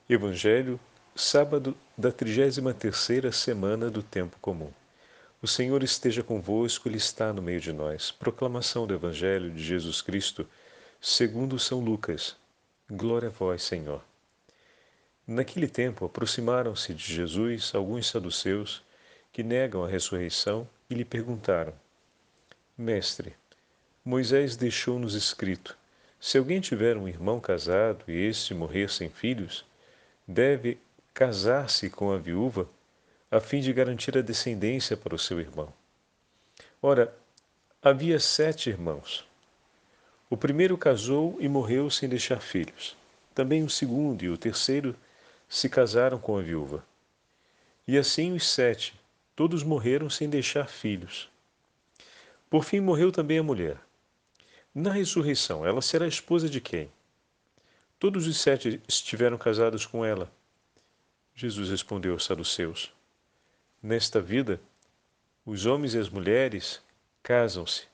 Evangelho, sábado da 33ª semana do tempo comum. O Senhor esteja convosco, Ele está no meio de nós. Proclamação do Evangelho de Jesus Cristo, segundo São Lucas. Glória a vós, Senhor. Naquele tempo, aproximaram-se de Jesus alguns saduceus que negam a ressurreição e lhe perguntaram: Mestre, Moisés deixou-nos escrito: se alguém tiver um irmão casado e este morrer sem filhos, deve casar-se com a viúva, a fim de garantir a descendência para o seu irmão. Ora, havia 7 irmãos. O primeiro casou e morreu sem deixar filhos. Também o segundo e o terceiro se casaram com a viúva. E assim os 7, todos morreram sem deixar filhos. Por fim morreu também a mulher. Na ressurreição, ela será esposa de quem? Todos os 7 estiveram casados com ela. Jesus respondeu aos saduceus: Nesta vida, os homens e as mulheres casam-se,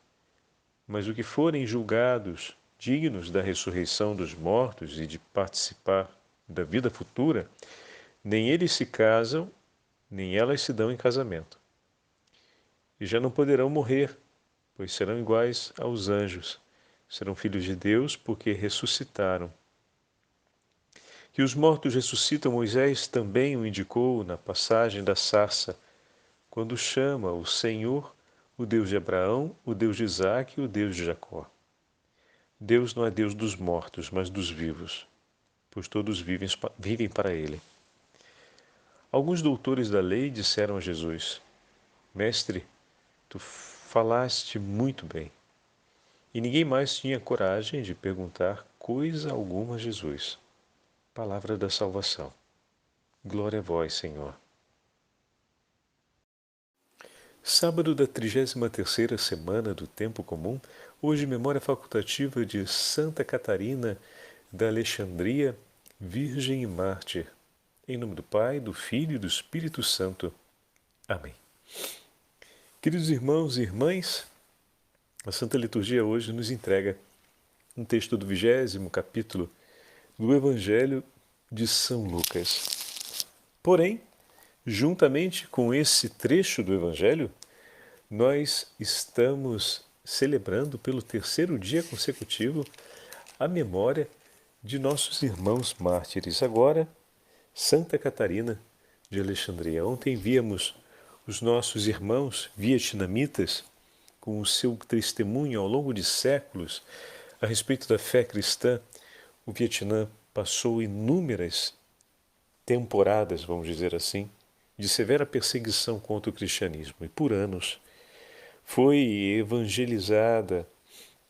mas o que forem julgados dignos da ressurreição dos mortos e de participar da vida futura, nem eles se casam, nem elas se dão em casamento. E já não poderão morrer, pois serão iguais aos anjos. Serão filhos de Deus porque ressuscitaram. Que os mortos ressuscitam, Moisés também o indicou na passagem da sarça, quando chama o Senhor, o Deus de Abraão, o Deus de Isaque e o Deus de Jacó. Deus não é Deus dos mortos, mas dos vivos, pois todos vivem para Ele. Alguns doutores da lei disseram a Jesus: Mestre, tu falaste muito bem. E ninguém mais tinha coragem de perguntar coisa alguma a Jesus. Palavra da salvação. Glória a vós, Senhor. Sábado da 33ª semana do tempo comum, hoje memória facultativa de Santa Catarina da Alexandria, Virgem e Mártir. Em nome do Pai, do Filho e do Espírito Santo. Amém. Queridos irmãos e irmãs, a Santa Liturgia hoje nos entrega um texto do 20º capítulo do Evangelho de São Lucas. Porém, juntamente com esse trecho do Evangelho, nós estamos celebrando pelo 3º dia consecutivo a memória de nossos irmãos mártires. Agora, Santa Catarina de Alexandria. Ontem víamos os nossos irmãos vietnamitas com o seu testemunho ao longo de séculos a respeito da fé cristã. O Vietnã passou inúmeras temporadas, vamos dizer assim, de severa perseguição contra o cristianismo. E por anos foi evangelizada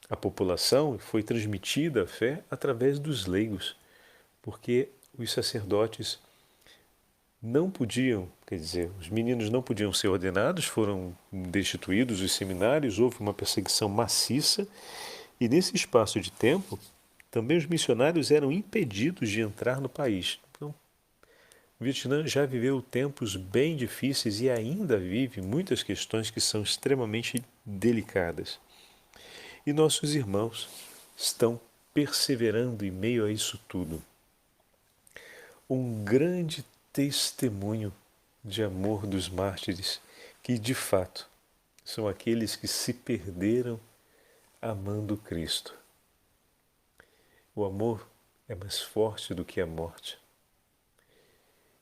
a população e foi transmitida a fé através dos leigos, porque os sacerdotes não podiam, quer dizer, os meninos não podiam ser ordenados, foram destituídos dos seminários, houve uma perseguição maciça e nesse espaço de tempo também os missionários eram impedidos de entrar no país. Então, o Vietnã já viveu tempos bem difíceis e ainda vive muitas questões que são extremamente delicadas. E nossos irmãos estão perseverando em meio a isso tudo. Um grande testemunho de amor dos mártires, que de fato são aqueles que se perderam amando Cristo. O amor é mais forte do que a morte.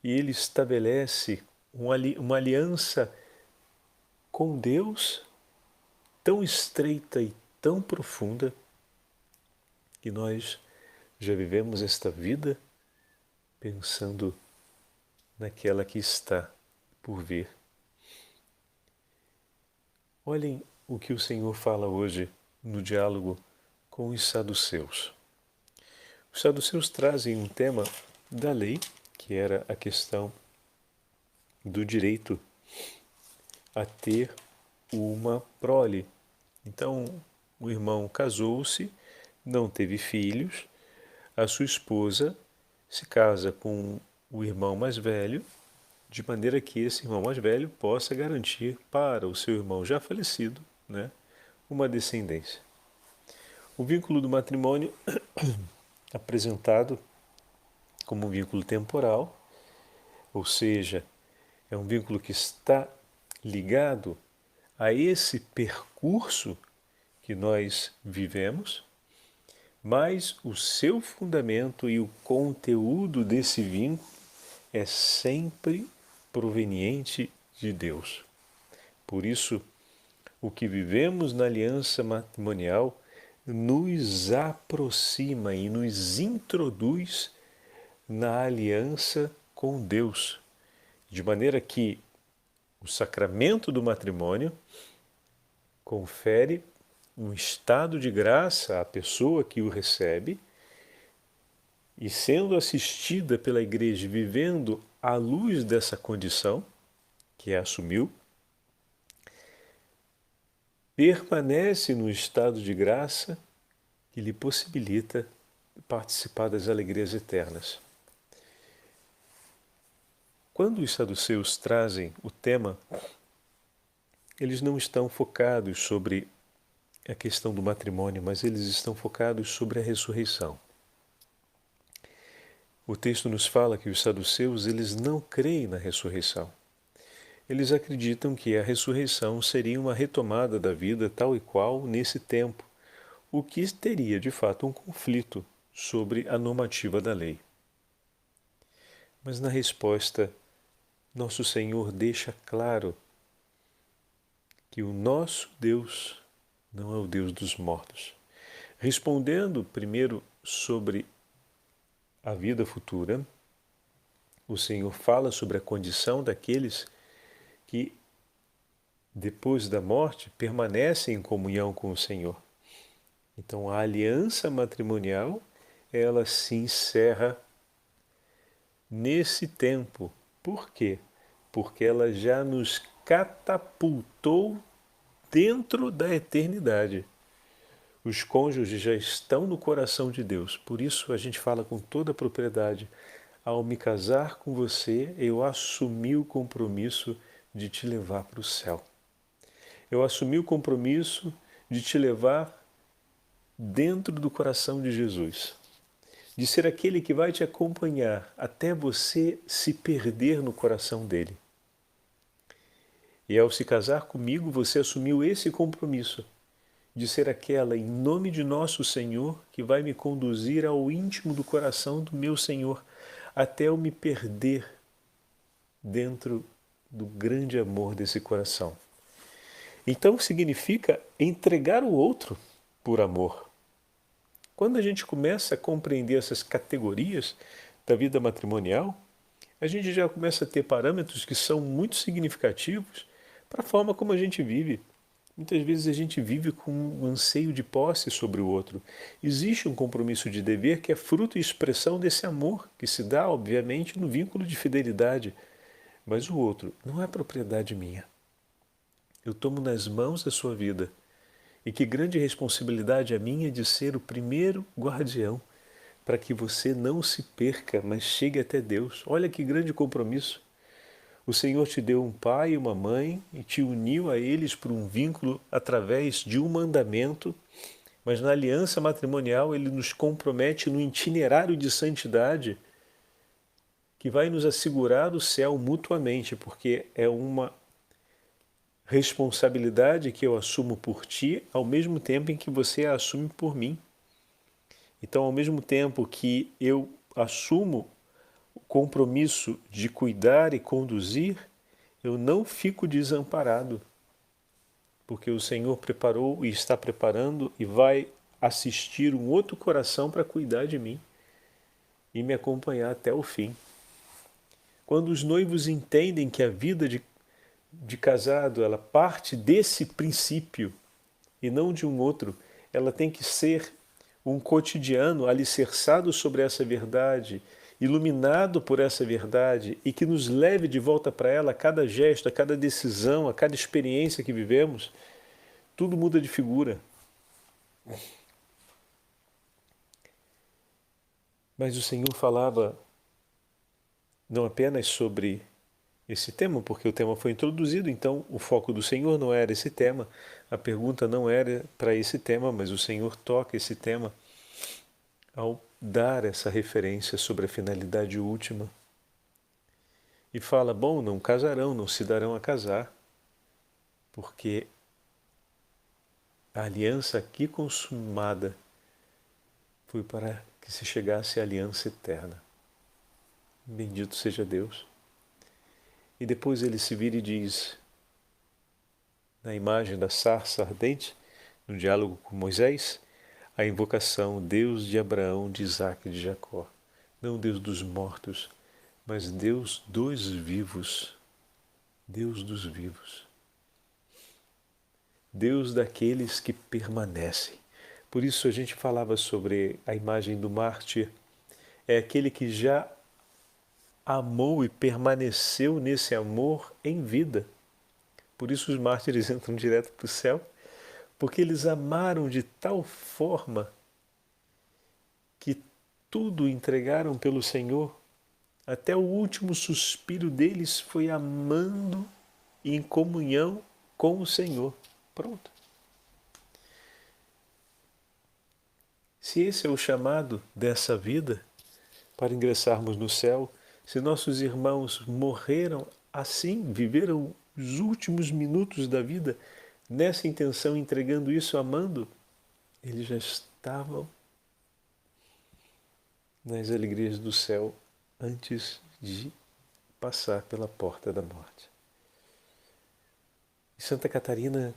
E ele estabelece uma aliança com Deus tão estreita e tão profunda que nós já vivemos esta vida pensando naquela que está por vir. Olhem o que o Senhor fala hoje no diálogo com os saduceus. Os saduceus trazem um tema da lei, que era a questão do direito a ter uma prole. Então, o irmão casou-se, não teve filhos, a sua esposa se casa com o irmão mais velho, de maneira que esse irmão mais velho possa garantir para o seu irmão já falecido, uma descendência. O vínculo do matrimônio apresentado como um vínculo temporal, ou seja, é um vínculo que está ligado a esse percurso que nós vivemos, mas o seu fundamento e o conteúdo desse vínculo é sempre proveniente de Deus. Por isso, o que vivemos na aliança matrimonial nos aproxima e nos introduz na aliança com Deus, de maneira que o sacramento do matrimônio confere um estado de graça à pessoa que o recebe e, sendo assistida pela Igreja, vivendo à luz dessa condição que assumiu, permanece no estado de graça que lhe possibilita participar das alegrias eternas. Quando os saduceus trazem o tema, eles não estão focados sobre a questão do matrimônio, mas eles estão focados sobre a ressurreição. O texto nos fala que os saduceus, eles não creem na ressurreição. Eles acreditam que a ressurreição seria uma retomada da vida tal e qual nesse tempo, o que teria de fato um conflito sobre a normativa da lei. Mas na resposta, nosso Senhor deixa claro que o nosso Deus não é o Deus dos mortos. Respondendo primeiro sobre a vida futura, o Senhor fala sobre a condição daqueles que, depois da morte, permanecem em comunhão com o Senhor. Então, a aliança matrimonial, ela se encerra nesse tempo. Por quê? Porque ela já nos catapultou dentro da eternidade. Os cônjuges já estão no coração de Deus. Por isso a gente fala com toda a propriedade. Ao me casar com você, eu assumi o compromisso de te levar para o céu. Eu assumi o compromisso de te levar dentro do coração de Jesus. De ser aquele que vai te acompanhar até você se perder no coração dele. E ao se casar comigo, você assumiu esse compromisso de ser aquela, em nome de nosso Senhor, que vai me conduzir ao íntimo do coração do meu Senhor, até eu me perder dentro do grande amor desse coração. Então significa entregar o outro por amor. Quando a gente começa a compreender essas categorias da vida matrimonial, a gente já começa a ter parâmetros que são muito significativos para a forma como a gente vive. Muitas vezes a gente vive com um anseio de posse sobre o outro. Existe um compromisso de dever que é fruto e expressão desse amor, que se dá, obviamente, no vínculo de fidelidade. Mas o outro não é propriedade minha. Eu tomo nas mãos a sua vida. E que grande responsabilidade a minha de ser o primeiro guardião para que você não se perca, mas chegue até Deus. Olha que grande compromisso. O Senhor te deu um pai e uma mãe e te uniu a eles por um vínculo através de um mandamento, mas na aliança matrimonial ele nos compromete no itinerário de santidade que vai nos assegurar o céu mutuamente, porque é uma responsabilidade que eu assumo por ti ao mesmo tempo em que você a assume por mim. Então, ao mesmo tempo que eu assumo o compromisso de cuidar e conduzir, eu não fico desamparado, porque o Senhor preparou e está preparando e vai assistir um outro coração para cuidar de mim e me acompanhar até o fim. Quando os noivos entendem que a vida de casado, ela parte desse princípio e não de um outro, ela tem que ser um cotidiano alicerçado sobre essa verdade, iluminado por essa verdade e que nos leve de volta para ela a cada gesto, a cada decisão, a cada experiência que vivemos, tudo muda de figura. Mas o Senhor falava não apenas sobre esse tema, porque o tema foi introduzido, então o foco do Senhor não era esse tema, a pergunta não era para esse tema, mas o Senhor toca esse tema ao dar essa referência sobre a finalidade última. E fala, bom, não casarão, não se darão a casar, porque a aliança aqui consumada foi para que se chegasse à aliança eterna. Bendito seja Deus. E depois ele se vira e diz, na imagem da sarça ardente, no diálogo com Moisés, a invocação Deus de Abraão, de Isaque e de Jacó. Não Deus dos mortos, mas Deus dos vivos. Deus dos vivos. Deus daqueles que permanecem. Por isso a gente falava sobre a imagem do mártir. É aquele que já amou e permaneceu nesse amor em vida. Por isso os mártires entram direto para o céu, porque eles amaram de tal forma que tudo entregaram pelo Senhor. Até o último suspiro deles foi amando e em comunhão com o Senhor. Pronto. Se esse é o chamado dessa vida, para ingressarmos no céu, se nossos irmãos morreram assim, viveram os últimos minutos da vida nessa intenção, entregando isso, amando, eles já estavam nas alegrias do céu antes de passar pela porta da morte. E Santa Catarina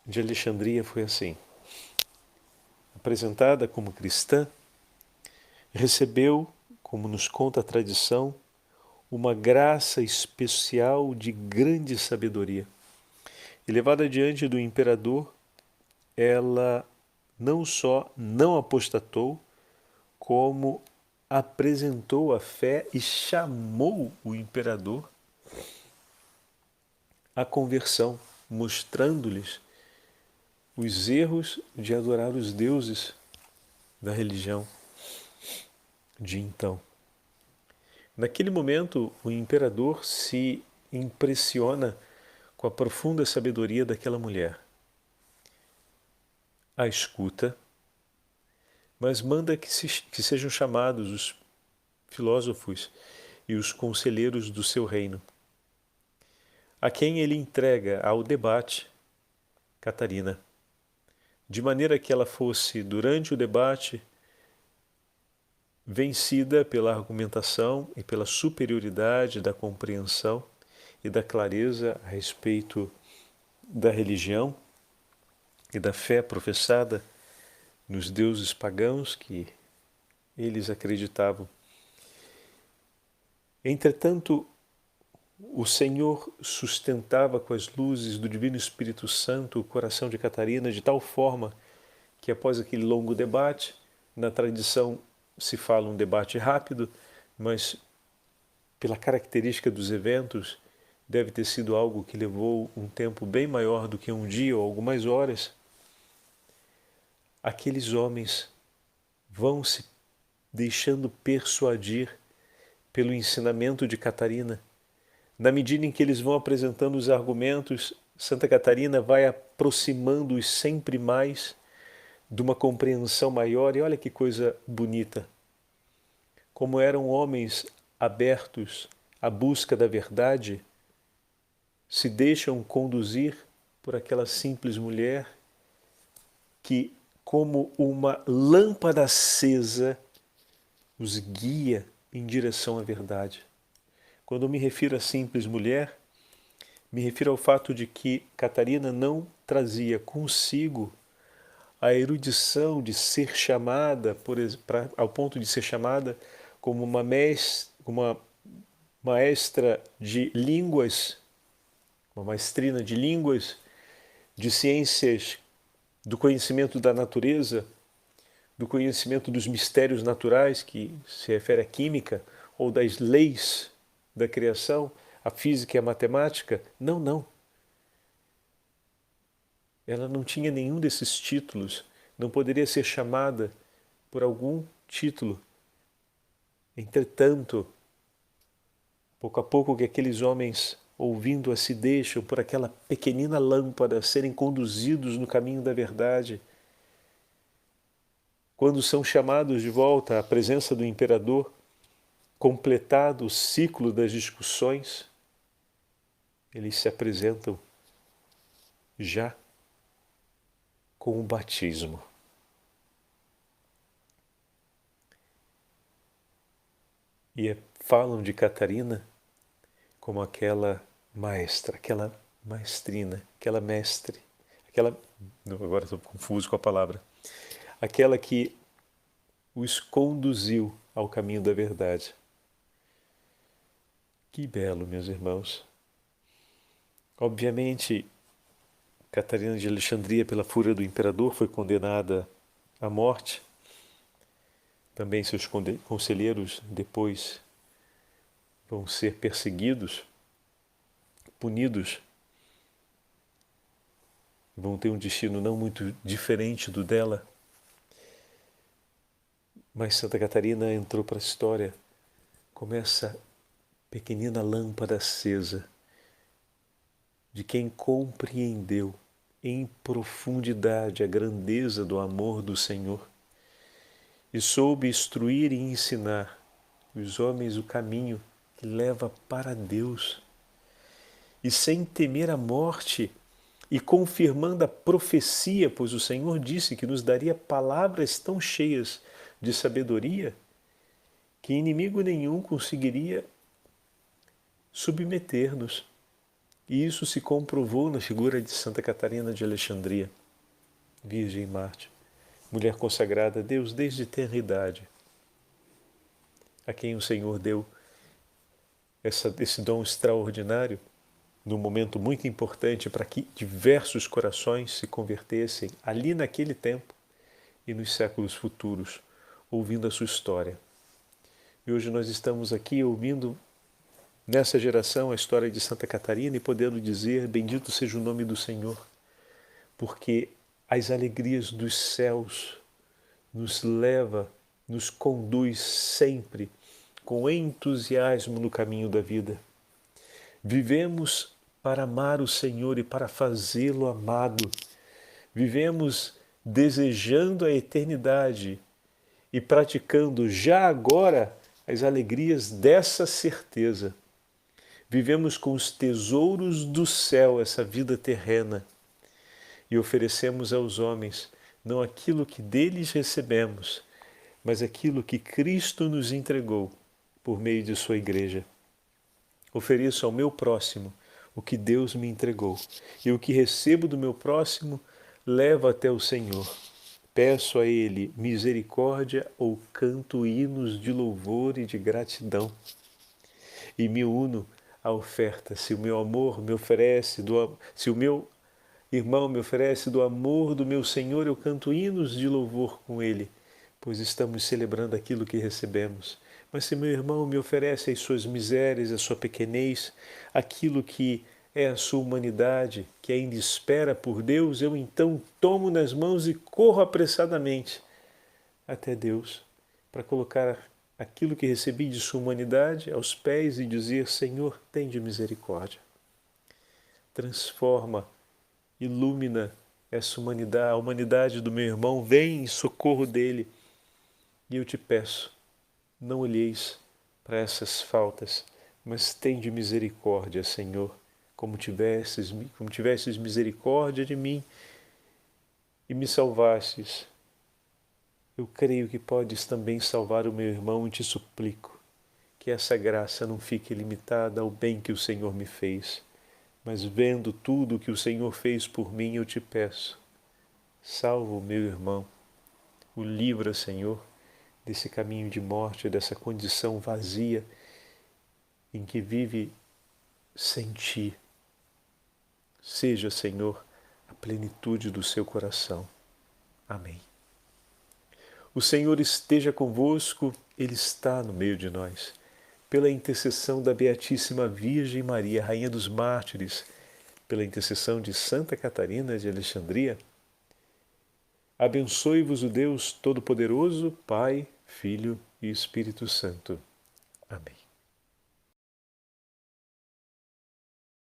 de Alexandria foi assim. Apresentada como cristã, recebeu, como nos conta a tradição, uma graça especial de grande sabedoria. E levada diante do imperador, ela não só não apostatou, como apresentou a fé e chamou o imperador à conversão, mostrando-lhes os erros de adorar os deuses da religião de então. Naquele momento, o imperador se impressiona com a profunda sabedoria daquela mulher. A escuta, mas manda que sejam chamados os filósofos e os conselheiros do seu reino, a quem ele entrega ao debate Catarina, de maneira que ela fosse, durante o debate, vencida pela argumentação e pela superioridade da compreensão e da clareza a respeito da religião e da fé professada nos deuses pagãos que eles acreditavam. Entretanto, o Senhor sustentava com as luzes do Divino Espírito Santo o coração de Catarina de tal forma que após aquele longo debate, na tradição se fala um debate rápido, mas pela característica dos eventos, deve ter sido algo que levou um tempo bem maior do que um dia ou algumas horas. Aqueles homens vão se deixando persuadir pelo ensinamento de Catarina. Na medida em que eles vão apresentando os argumentos, Santa Catarina vai aproximando-os sempre mais de uma compreensão maior. E olha que coisa bonita. Como eram homens abertos à busca da verdade, se deixam conduzir por aquela simples mulher que, como uma lâmpada acesa, os guia em direção à verdade. Quando eu me refiro a simples mulher, me refiro ao fato de que Catarina não trazia consigo a erudição de ser chamada, ao ponto de ser chamada como uma maestra de línguas, uma maestrina de línguas, de ciências do conhecimento da natureza, do conhecimento dos mistérios naturais, que se refere à química, ou das leis da criação, a física e a matemática. Não, não. Ela não tinha nenhum desses títulos, não poderia ser chamada por algum título. Entretanto, pouco a pouco que aqueles homens, ouvindo-a, se deixam por aquela pequenina lâmpada serem conduzidos no caminho da verdade, quando são chamados de volta à presença do imperador, completado o ciclo das discussões, eles se apresentam já com o batismo. E falam de Catarina como aquela maestra, aquela maestrina, aquela mestre, aquela... Agora estou confuso com a palavra. Aquela que os conduziu ao caminho da verdade. Que belo, meus irmãos. Obviamente, Catarina de Alexandria, pela fúria do imperador, foi condenada à morte. Também seus conselheiros depois vão ser perseguidos, punidos, vão ter um destino não muito diferente do dela. Mas Santa Catarina entrou para a história como essa pequenina lâmpada acesa de quem compreendeu em profundidade a grandeza do amor do Senhor e soube instruir e ensinar os homens o caminho que leva para Deus. E sem temer a morte e confirmando a profecia, pois o Senhor disse que nos daria palavras tão cheias de sabedoria que inimigo nenhum conseguiria submeter-nos. E isso se comprovou na figura de Santa Catarina de Alexandria, Virgem Mártir, mulher consagrada a Deus desde tenra idade, a quem o Senhor deu esse dom extraordinário num momento muito importante para que diversos corações se convertessem ali naquele tempo e nos séculos futuros, ouvindo a sua história. E hoje nós estamos aqui ouvindo nessa geração a história de Santa Catarina e podendo dizer: bendito seja o nome do Senhor, porque as alegrias dos céus nos leva, nos conduz sempre com entusiasmo no caminho da vida. Vivemos para amar o Senhor e para fazê-lo amado. Vivemos desejando a eternidade e praticando já agora as alegrias dessa certeza. Vivemos com os tesouros do céu essa vida terrena e oferecemos aos homens não aquilo que deles recebemos, mas aquilo que Cristo nos entregou por meio de sua igreja. Ofereço ao meu próximo o que Deus me entregou, e o que recebo do meu próximo levo até o Senhor. Peço a Ele misericórdia ou canto hinos de louvor e de gratidão. E me uno à oferta. Se o meu amor me oferece, se o meu irmão me oferece do amor do meu Senhor, eu canto hinos de louvor com Ele, pois estamos celebrando aquilo que recebemos. Mas se meu irmão me oferece as suas misérias, a sua pequenez, aquilo que é a sua humanidade, que ainda espera por Deus, eu então tomo nas mãos e corro apressadamente até Deus, para colocar aquilo que recebi de sua humanidade aos pés e dizer: Senhor, tende misericórdia. Transforma, ilumina essa humanidade, a humanidade do meu irmão, vem em socorro dele. E eu te peço, não olheis para essas faltas, mas tende misericórdia, Senhor, como tivesses misericórdia de mim e me salvastes. Eu creio que podes também salvar o meu irmão e te suplico que essa graça não fique limitada ao bem que o Senhor me fez, mas vendo tudo o que o Senhor fez por mim, eu te peço, salva o meu irmão, o livra, Senhor, desse caminho de morte, dessa condição vazia em que vive sem Ti. Seja, Senhor, a plenitude do seu coração. Amém. O Senhor esteja convosco, Ele está no meio de nós. Pela intercessão da Beatíssima Virgem Maria, Rainha dos Mártires, pela intercessão de Santa Catarina de Alexandria, abençoe-vos o Deus Todo-Poderoso, Pai, Filho e Espírito Santo. Amém.